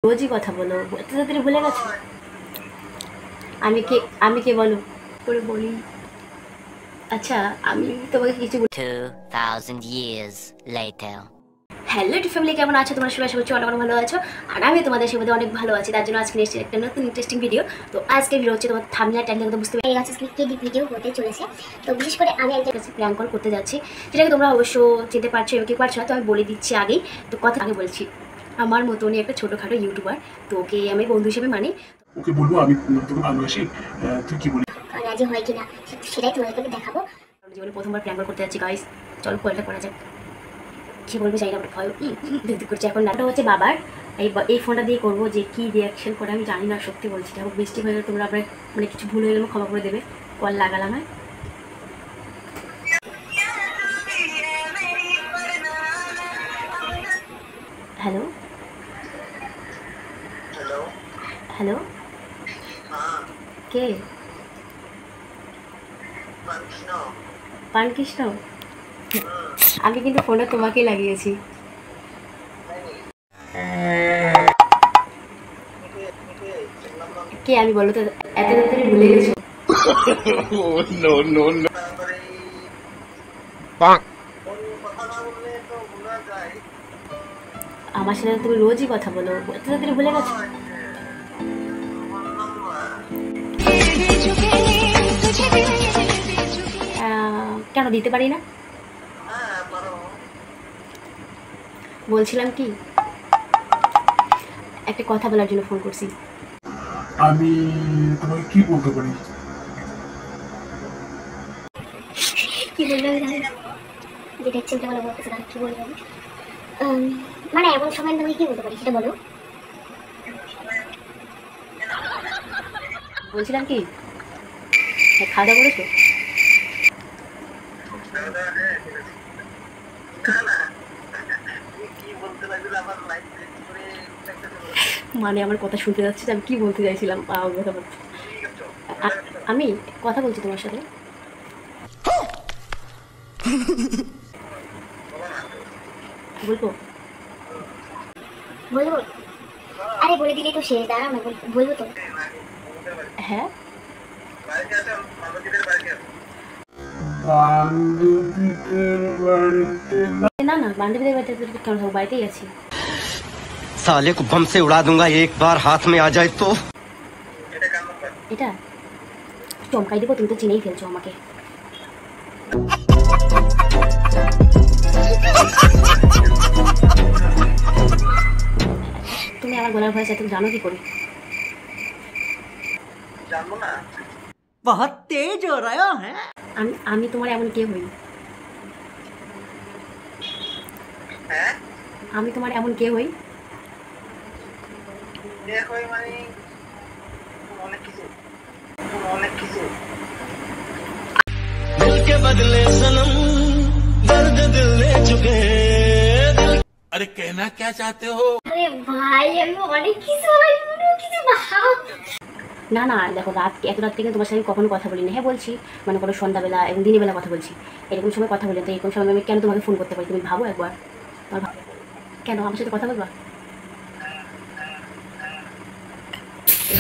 রোজই কথা বলো, এত তাড়াতাড়ি ভুলে গেছো? আমি কে? আমি কে বলো করে বলি। আচ্ছা, আমি তোমাকে কিছু 2000 years later. হ্যালো টি ফ্যামিলি, কেমন আছো তোমরা? সবাই আশা করছি অনেক অনেক ভালো আছো। আর আমি তোমাদের সাথে অনেক ভালো আছি। তার জন্য আজকে এসেছি একটা নতুন ইন্টারেস্টিং ভিডিও। তো আজকে ভিডিও হচ্ছে তোমার থাম্বনেল টাইটেল দেখে বুঝতে পেরে গেছো কি ভিডিও হতে চলেছে। তো বিশেষ করে আমি একটা প্র্যাঙ্ক কল করতে যাচ্ছি, যেটাকে তোমরা অবশ্য চিনতে পারছো এবং কি পারছো না, তো আমি বলে দিচ্ছি আগেই। তো কথা আগে বলছি, আমার মতনই একটা ছোটোখাটো ইউটিউবার, তো ওকে আমি বন্ধু হিসেবে মানি। ওকে বলবো আমি তোকে ভালোবাসি, তুই কি বলিস? রাজি হয় কিনা সেটাই তোমাদেরকে দেখাবো। জীবনে প্রথমবার প্র্যাঙ্ক কল করতে যাচ্ছি গাইস, চলো কলটা করা যাক। কি বলবো জানি না, ভয় করছে। এখন নাটক হচ্ছে বাবার, এই ফোনটা দিয়ে করবো, যে কি রিয়াকশন করে আমি জানি না, সত্যি বলছি। এখন বৃষ্টি হয়ে গেলে তোমরা আবার মানে কিছু ভুল হয়ে গেলে ক্ষমা করে দেবে। কল লাগালাম। হ্যালো হ্যালো, কে? পানকৃষ্ণ, আমি কিন্তু ফোনটা তোমাকেই লাগিয়েছি। কে আমি বলো তো? এত তাড়াতাড়ি ভুলে গেছো? আমার সাথে তুমি রোজই কথা বলো, এত তাড়াতাড়ি ভুলে গেছো? কেন দিতে পারি না? বলছিলাম কি, একটা কথা বলার জন্য ফোন করছি। আমি তোমাকে কি বলতে পারি? কি বলবো আমি জানি না, যেটা ইচ্ছে ওটা বলে বলতেছে না, কি বলবো আমি? মানে এমন সময় তোমাকে কি বলতে পারি সেটা বলো। বলছিলাম কি, খাওয়া দাওয়া করেছো? মানে আমার কথা শুনতে যাচ্ছে যে আমি কি বলতে চাইছিলাম। কথা বলছি, আমি কথা বলছি তোমার সাথে। বলবো বলবো? আরে বলে দিলেই তো শেষ, দাঁড়াও না, বলবো তো। হ্যাঁ, না না, বান্ধবীদের বাড়িতে কেন থাকবো, বাড়িতেই আছি। साले को बम से उड़ा दूंगा एक बार हाथ में आ जाए तो। এটা চমকাই দেবো, তুমি তো চিনেই ফেলছো আমাকে। তুমি আমার গলার ভয়েস এত জানো কি করে? बहुत तेज हो रहा है। আমি তোমার এমন কে হই? আমি তোমার এমন কে হই? दिल के बदले सनम दर्द दिल ले चुके। अरे कहना क्या चाहते हो? আরে ভাই, আমি অনেক কিছু হয়, কোনো কিছু ভাব। না না, দেখো এত রাত থেকে তোমার সাথে কখনো কথা বলিনি। হ্যাঁ বলছি, মানে কোনো সন্ধ্যাবেলা এবং দিনের বেলা কথা বলছি, এরকম সময় কথা বলি। তো এরকম সময় আমি কেন তোমাকে ফোন করতে পারি? তুমি ভাবো একবার, কেন আমার সাথে কথা বলবা?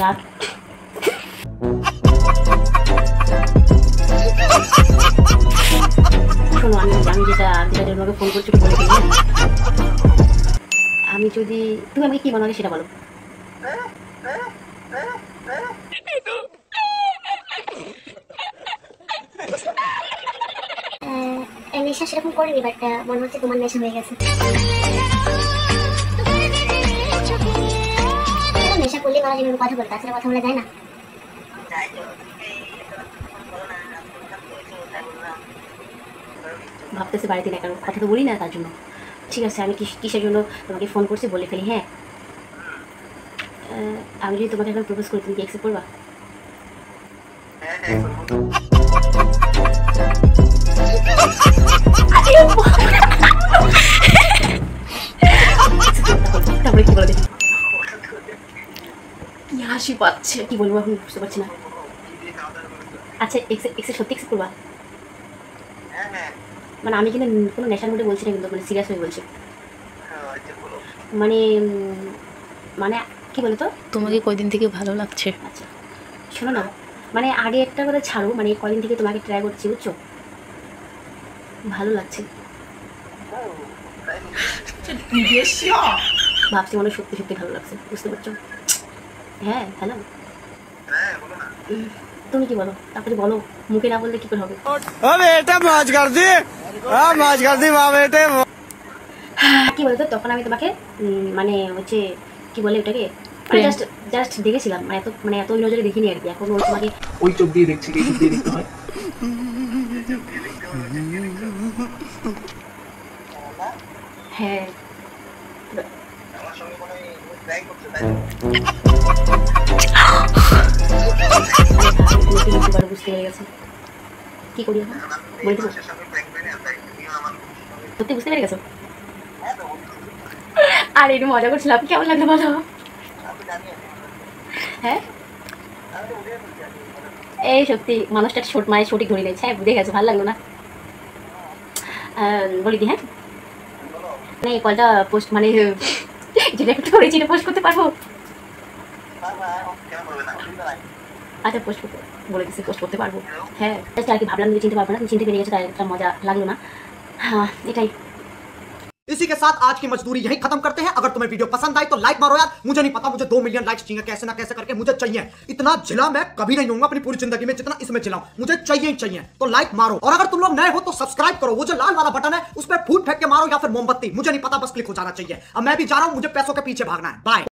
রাত শোনো, আমি যেটা তোমাকে ফোন করছি বলে দিই। আমি যদি, তুমি আমাকে কি মনে হয় সেটা বলো। নেশা সেরকম করিনি, বাট মনে হচ্ছে তোমার নেশা হয়ে গেছে। নেশা করলে করা যেন কথা বলে, তাছাড়া কথা বলা যায় না। ভাবতেছে বাড়িতে না, কারণ কথা তো বলি না তার জন্য। ঠিক আছে, আমি কিসের জন্য তোমাকে ফোন করছি বলে ফেলি। হ্যাঁ, আমি যদি তোমাকে এখন প্রপোজ করি, তুমি কি অ্যাকসেপ্ট করবা? তারপরে কি বলো দেখি? কি হাসি পাচ্ছে, কি বলবো এখন বুঝতে পারছি না। আচ্ছা, সত্যি অ্যাকসেপ্ট করবা? মানে আমি কিন্তু কোনো নেশার মধ্যে বলছি না, কিন্তু মানে সিরিয়াস হয়ে বলছি। মানে মানে কি বলতো, তোমাকে কয়দিন থেকে ভালো লাগছে? আচ্ছা শোনো না, মানে আগে একটা করে ছাড়ো, মানে কদিন থেকে তোমাকে ট্রাই করছি বুঝছো, ভালো লাগছে। ভাবছি মনে হয় সত্যি সত্যি ভালো লাগছে, বুঝতে পারছো? হ্যাঁ হ্যালো, তুমি কি বলো? তারপরে বলো, মুখে না বললে কি করে হবে? কি বলতো, তখন আমি তোমাকে মানে হচ্ছে কি বলে ওটাকে, জাস্ট জাস্ট দেখেছিলাম, মানে এত ওই নজরে দেখিনি আর কি। এখন ওই তোমাকে ওই চোখ দিয়ে দেখছি, এই চোখ দিয়ে দেখতে হয়। হ্যাঁ বুঝতে পেরে গেছে, কি করি এখন বলে দেবো? সত্যি বুঝতে পেরে গেছো? আর একটু মজা করছিলাম, কেমন লাগলো বলো? হ্যাঁ এই সত্যি মানুষটা ছোট, মানে সঠিক ধরে নিয়েছে। হ্যাঁ বুঝে গেছো, ভালো লাগলো না? বলি দি, হ্যাঁ মানে এই কলটা পোস্ট মানে যেটা একটু করেছি এটা পোস্ট করতে পারবো? আচ্ছা পোস্ট করতে বলে দিচ্ছি, পোস্ট করতে পারবো। হ্যাঁ জাস্ট আর কি, ভাবলাম তুমি চিনতে পারবো না, তুমি চিনতে পেরে গেছো, তাই একটা মজা লাগলো না। হ্যাঁ এটাই। इसी के साथ आज की मजदूरी यहीं खत्म करते हैं। अगर तुम्हें वीडियो पसंद आई तो लाइक मारो यार, मुझे नहीं पता, मुझे 2 मिलियन लाइक्स चाहिए, कैसे ना कैसे करके मुझे चाहिए। इतना जिला मैं कभी नहीं होऊंगा अपनी पूरी जिंदगी में जितना इसमें जिलाऊं, मुझे चाहिए ही चाहिए। तो लाइक मारो, और अगर तुम लोग नए हो तो सब्सक्राइब करो, वो जो लाल वाला बटन है उस पर फूट फेंक के मारो या फिर मोमबत्ती, मुझे नहीं पता, बस क्लिक हो जाना चाहिए। अब मैं भी जा रहा हूं, मुझे पैसों के पीछे भागना है। बाय।